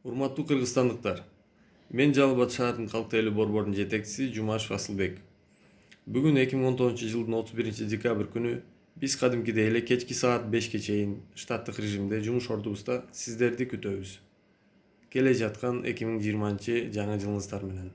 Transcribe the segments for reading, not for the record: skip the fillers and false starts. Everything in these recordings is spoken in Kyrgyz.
Урматтуу кыргызстандыктар, мен Жалал Абад шаарынын калк тейлөө борборунун жетекчиси Жумашев Асылбек. Бүгүн 2019 жылдын 31 декабрь күнү биз кадимкидей эле кечки саат 5ке чейин штаттык режимде жумуш ордубузда сиздерди күтөбүз. Келе жаткан 2020 жаңы жылыңыздар менен.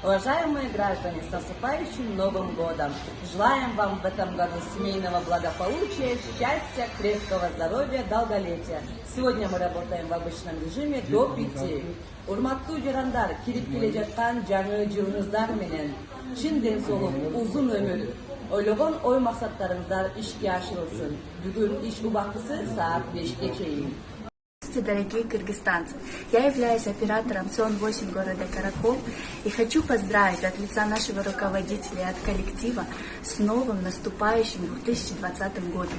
Уважаемые граждане, с наступающим Новым годом! Желаем вам в этом году семейного благополучия, счастья, крепкого здоровья, долголетия. Сегодня мы работаем в обычном режиме до 5. Урматтуу жарандар, кирип келе жаткан жаңы жылыңыздар менен чын ден соолук, узун өмүр, ойлогон ой максаттарыңыздар ишке ашырылсын. Бүгүн иш убактысы саат 5ке чейин. Дорогие кыргызстанцы, я являюсь оператором СОН-8 города Каракол и хочу поздравить от лица нашего руководителя и от коллектива с новым наступающим 2020 годом.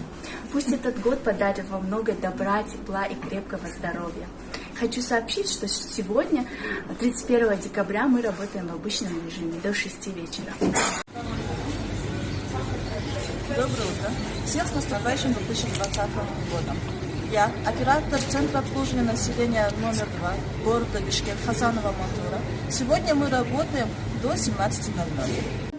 Пусть этот год подарит вам много добра, тепла и крепкого здоровья. Хочу сообщить, что сегодня, 31 декабря, мы работаем в обычном режиме до 6 вечера. Доброе утро. Всех с наступающим 2020 годом. Я, оператор Центра обслуживания населения номер 2 города Бишкек Хасанова Мантура. Сегодня мы работаем до 17:00.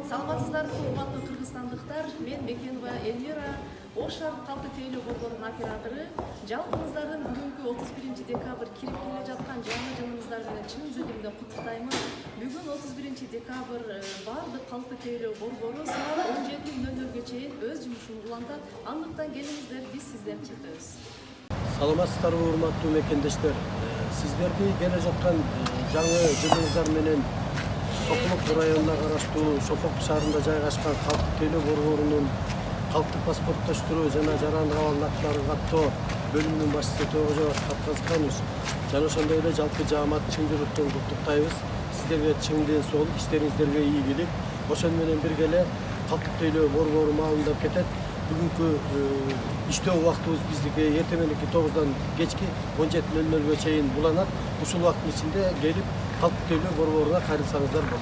Саламатсыздарбы, урматтуу кыргызстандыктар, мен Бекенова Эльмира, Ош шаарынын калк тейлөө борборунун оператору. Жалпыңыздардын бүгүнкү 31 декабрь кирип келе жаткан жаңы жылыңыздар менен чын жүрөгүмдөн куттуктаймын. Бүгүн 31 декабрь бардык калк тейлөө борбору саат 17:00 чейин өз жумушун улантат. Андыктан келиңиздер, биз сиздерди күтөбүз. Саламатсыздарбы, урматтуу мекендештер. Сиздерди келе жаткан жаңы жылыңыздар менен Сокулук районуна караштуу Шопок шаарында жайгашкан калк тейлөө борборунун калктык паспорттоштуруу жана жарандык абал актыларын каттоо бөлүмүнүн башчысы Тоогожо Капказканович жана ошондой эле жалпы жаамат чын жүрөктөн куттуктайбыз. Сиздерге чың ден соолук, иштериңиздерге ийгилик. Ошону менен бирге эле калктык тейлөө борбору маалымдап кетет. Бүгүнкү иштөө убактыбыз биздики эртең мененки 9-дан кечки 17:00 чейин буланат. Ушул убакыттын ичинде келип калктык тейлөө борборуна кайрылсаңыздар болот.